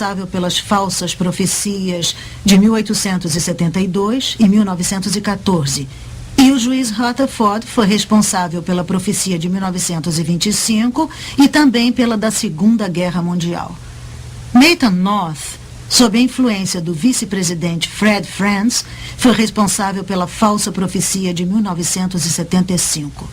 responsável pelas falsas profecias de 1872 e 1914. E o juiz Rutherford foi responsável pela profecia de 1925 e também pela da Segunda Guerra Mundial. Nathan North, sob a influência do vice-presidente Fred Franz, foi responsável pela falsa profecia de 1975.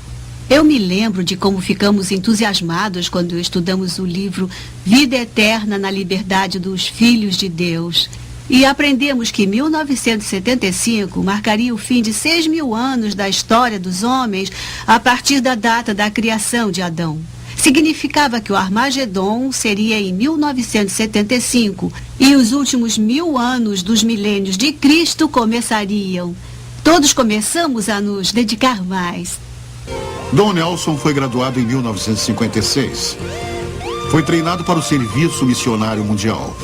Eu me lembro de como ficamos entusiasmados quando estudamos o livro Vida Eterna na Liberdade dos Filhos de Deus. E aprendemos que 1975 marcaria o fim de 6.000 anos da história dos homens a partir da data da criação de Adão. Significava que o Armagedon seria em 1975 e os últimos 1000 anos dos milênios de Cristo começariam. Todos começamos a nos dedicar mais. Don Nelson foi graduado em 1956. Foi treinado para o serviço missionário mundial.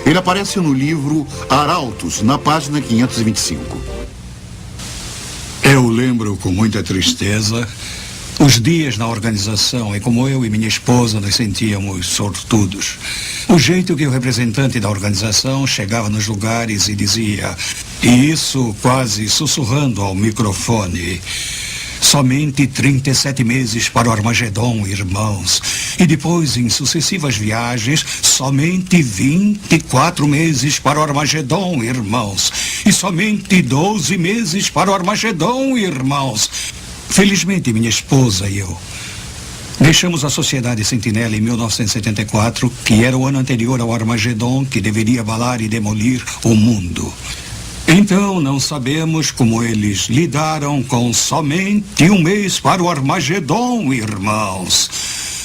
Ele aparece no livro Arautos, na página 525. Eu lembro com muita tristeza os dias na organização e como eu e minha esposa nos sentíamos sortudos. O jeito que o representante da organização chegava nos lugares e dizia, e isso quase sussurrando ao microfone: somente 37 meses para o Armagedon, irmãos. E depois, em sucessivas viagens, somente 24 meses para o Armagedon, irmãos. E somente 12 meses para o Armagedon, irmãos. Felizmente, minha esposa e eu deixamos a Sociedade Sentinela em 1974, que era o ano anterior ao Armagedon, que deveria abalar e demolir o mundo. Então, não sabemos como eles lidaram com somente um mês para o Armagedon, irmãos.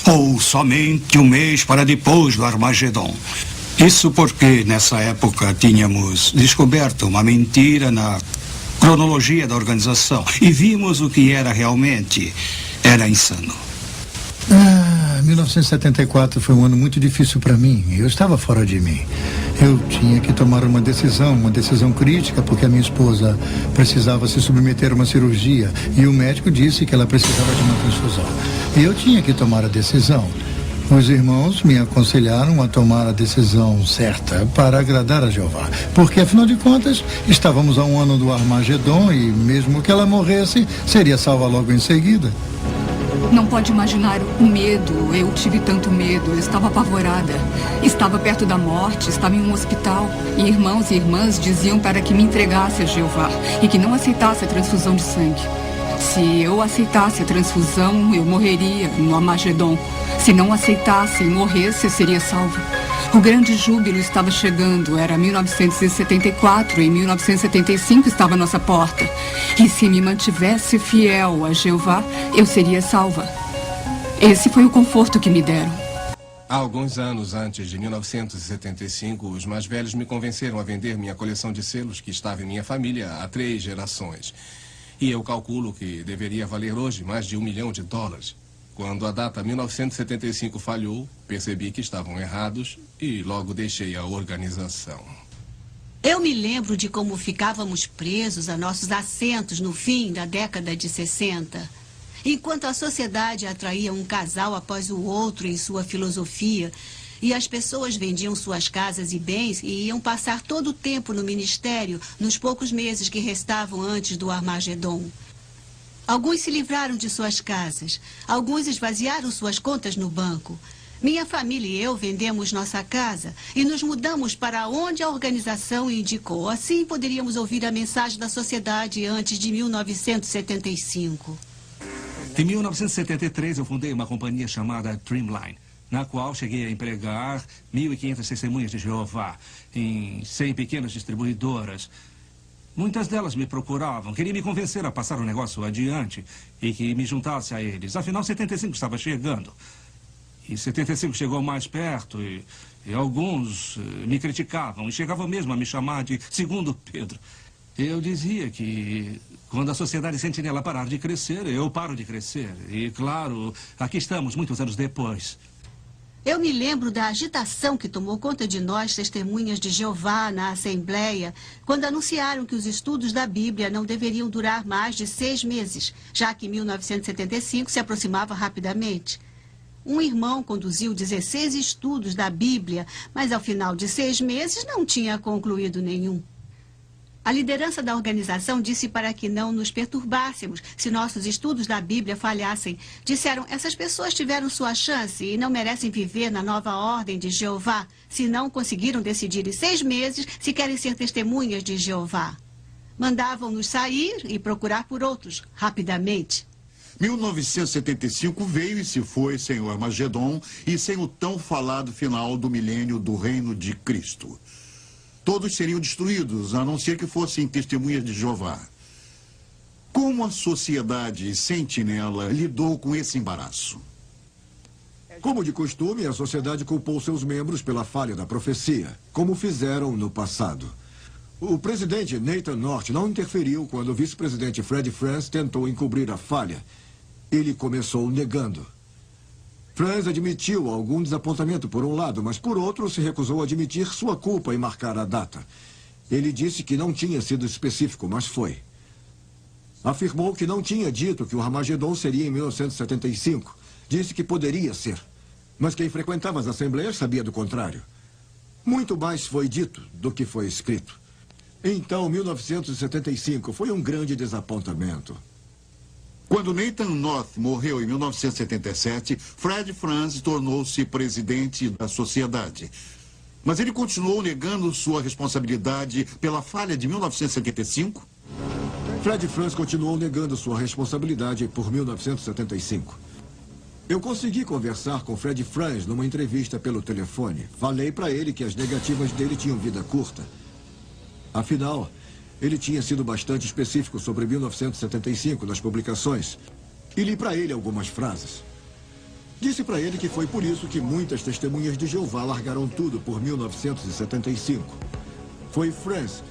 Ou somente um mês para depois do Armagedon. Isso porque, nessa época, tínhamos descoberto uma mentira na cronologia da organização e vimos o que era realmente. Era insano. 1974 foi um ano muito difícil para mim. Eu estava fora de mim. Eu tinha que tomar uma decisão crítica, porque a minha esposa precisava se submeter a uma cirurgia e o médico disse que ela precisava de uma transfusão. E eu tinha que tomar a decisão. Os irmãos me aconselharam a tomar a decisão certa para agradar a Jeová, porque afinal de contas estávamos a um ano do Armagedon e mesmo que ela morresse, seria salva logo em seguida. Não pode imaginar o medo. Eu tive tanto medo, eu estava apavorada. Estava perto da morte, estava em um hospital. E irmãos e irmãs diziam para que me entregasse a Jeová e que não aceitasse a transfusão de sangue. Se eu aceitasse a transfusão, eu morreria no Armagedon. Se não aceitasse e morresse, eu seria salva. O grande júbilo estava chegando, era 1974 e 1975 estava à nossa porta. E se me mantivesse fiel a Jeová, eu seria salva. Esse foi o conforto que me deram. Há alguns anos antes de 1975, os mais velhos me convenceram a vender minha coleção de selos que estava em minha família há 3 gerações. E eu calculo que deveria valer hoje mais de $1 milhão. Quando a data 1975 falhou, percebi que estavam errados e logo deixei a organização. Eu me lembro de como ficávamos presos a nossos assentos no fim da década de 60. Enquanto a sociedade atraía um casal após o outro em sua filosofia, e as pessoas vendiam suas casas e bens e iam passar todo o tempo no ministério nos poucos meses que restavam antes do Armagedon. Alguns se livraram de suas casas, alguns esvaziaram suas contas no banco. Minha família e eu vendemos nossa casa e nos mudamos para onde a organização indicou. Assim poderíamos ouvir a mensagem da sociedade antes de 1975. Em 1973, eu fundei uma companhia chamada Dreamline, na qual cheguei a empregar 1.500 testemunhas de Jeová em 100 pequenas distribuidoras. Muitas delas me procuravam, queriam me convencer a passar o negócio adiante e que me juntasse a eles. Afinal, 75 estava chegando. E 75 chegou mais perto e alguns me criticavam e chegavam mesmo a me chamar de Segundo Pedro. Eu dizia que quando a Sociedade Sentinela parar de crescer, eu paro de crescer. E, claro, aqui estamos muitos anos depois. Eu me lembro da agitação que tomou conta de nós, testemunhas de Jeová, na Assembleia, quando anunciaram que os estudos da Bíblia não deveriam durar mais de 6 meses, já que 1975 se aproximava rapidamente. Um irmão conduziu 16 estudos da Bíblia, mas ao final de 6 meses não tinha concluído nenhum. A liderança da organização disse para que não nos perturbássemos se nossos estudos da Bíblia falhassem. Disseram, essas pessoas tiveram sua chance e não merecem viver na nova ordem de Jeová, se não conseguiram decidir em 6 meses se querem ser testemunhas de Jeová. Mandavam-nos sair e procurar por outros, rapidamente. 1975 veio e se foi sem o Armagedon e sem o tão falado final do milênio do reino de Cristo. Todos seriam destruídos, a não ser que fossem testemunhas de Jeová. Como a sociedade sentinela lidou com esse embaraço? Como de costume, a sociedade culpou seus membros pela falha da profecia, como fizeram no passado. O presidente Nathan North não interferiu quando o vice-presidente Fred Franz tentou encobrir a falha. Ele começou negando. Franz admitiu algum desapontamento por um lado, mas por outro se recusou a admitir sua culpa e marcar a data. Ele disse que não tinha sido específico, mas foi. Afirmou que não tinha dito que o Armagedon seria em 1975. Disse que poderia ser. Mas quem frequentava as assembleias sabia do contrário. Muito mais foi dito do que foi escrito. Então, 1975 foi um grande desapontamento. Quando Nathan North morreu em 1977, Fred Franz tornou-se presidente da sociedade. Mas ele continuou negando sua responsabilidade pela falha de 1975? Fred Franz continuou negando sua responsabilidade por 1975. Eu consegui conversar com Fred Franz numa entrevista pelo telefone. Falei para ele que as negativas dele tinham vida curta. Afinal, ele tinha sido bastante específico sobre 1975 nas publicações. E li para ele algumas frases. Disse para ele que foi por isso que muitas testemunhas de Jeová largaram tudo por 1975. Foi Franz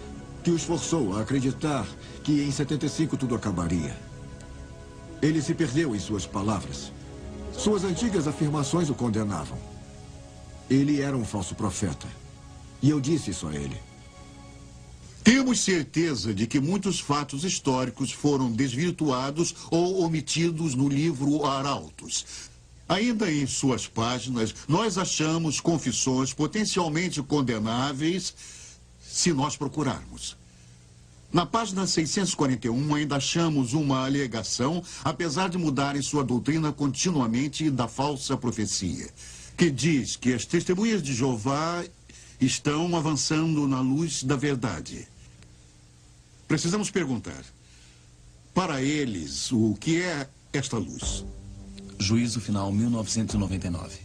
que os forçou a acreditar que em 75 tudo acabaria. Ele se perdeu em suas palavras. Suas antigas afirmações o condenavam. Ele era um falso profeta. E eu disse isso a ele. Temos certeza de que muitos fatos históricos foram desvirtuados ou omitidos no livro Arautos. Ainda em suas páginas, nós achamos confissões potencialmente condenáveis se nós procurarmos. Na página 641 ainda achamos uma alegação, apesar de mudarem sua doutrina continuamente da falsa profecia, que diz que as testemunhas de Jeová estão avançando na luz da verdade. Precisamos perguntar, para eles, o que é esta luz? Juízo Final 1999.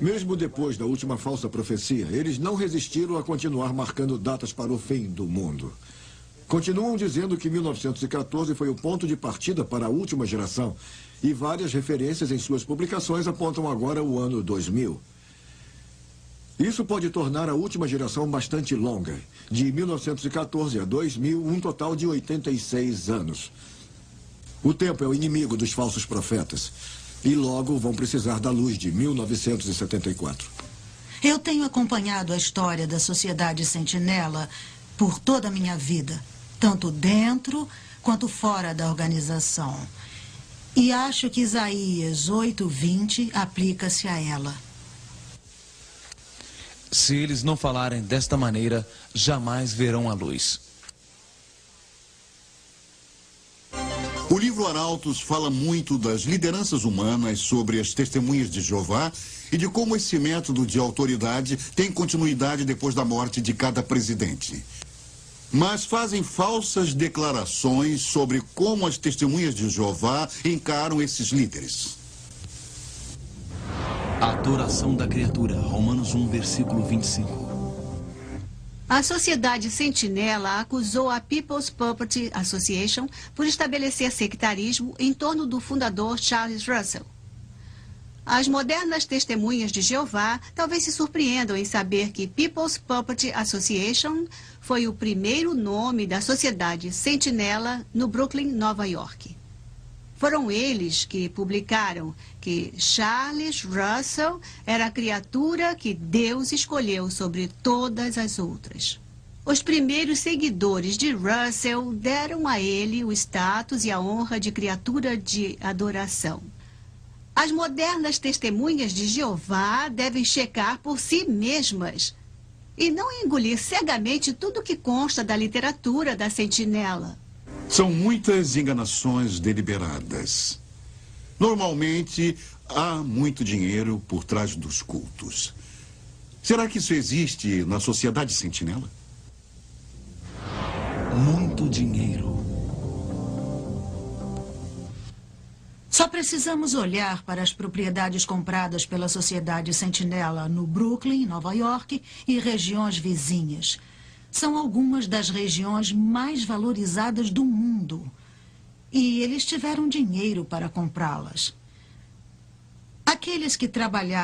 Mesmo depois da última falsa profecia, eles não resistiram a continuar marcando datas para o fim do mundo. Continuam dizendo que 1914 foi o ponto de partida para a última geração, e várias referências em suas publicações apontam agora o ano 2000. Isso pode tornar a última geração bastante longa. De 1914 a 2000, um total de 86 anos. O tempo é o inimigo dos falsos profetas. E logo vão precisar da luz de 1974. Eu tenho acompanhado a história da Sociedade Sentinela por toda a minha vida, tanto dentro quanto fora da organização. E acho que Isaías 8:20 aplica-se a ela. Se eles não falarem desta maneira, jamais verão a luz. O livro Arautos fala muito das lideranças humanas sobre as testemunhas de Jeová e de como esse método de autoridade tem continuidade depois da morte de cada presidente. Mas fazem falsas declarações sobre como as testemunhas de Jeová encaram esses líderes. Adoração da criatura, Romanos 1, versículo 25. A Sociedade Sentinela acusou a People's Property Association por estabelecer sectarismo em torno do fundador Charles Russell. As modernas testemunhas de Jeová talvez se surpreendam em saber que People's Property Association foi o primeiro nome da Sociedade Sentinela no Brooklyn, Nova York. Foram eles que publicaram que Charles Russell era a criatura que Deus escolheu sobre todas as outras. Os primeiros seguidores de Russell deram a ele o status e a honra de criatura de adoração. As modernas testemunhas de Jeová devem checar por si mesmas e não engolir cegamente tudo que consta da literatura da Sentinela. São muitas enganações deliberadas. Normalmente, há muito dinheiro por trás dos cultos. Será que isso existe na sociedade Sentinela? Muito dinheiro. Só precisamos olhar para as propriedades compradas pela Sociedade Sentinela no Brooklyn, Nova York e regiões vizinhas. São algumas das regiões mais valorizadas do mundo. E eles tiveram dinheiro para comprá-las. Aqueles que trabalharam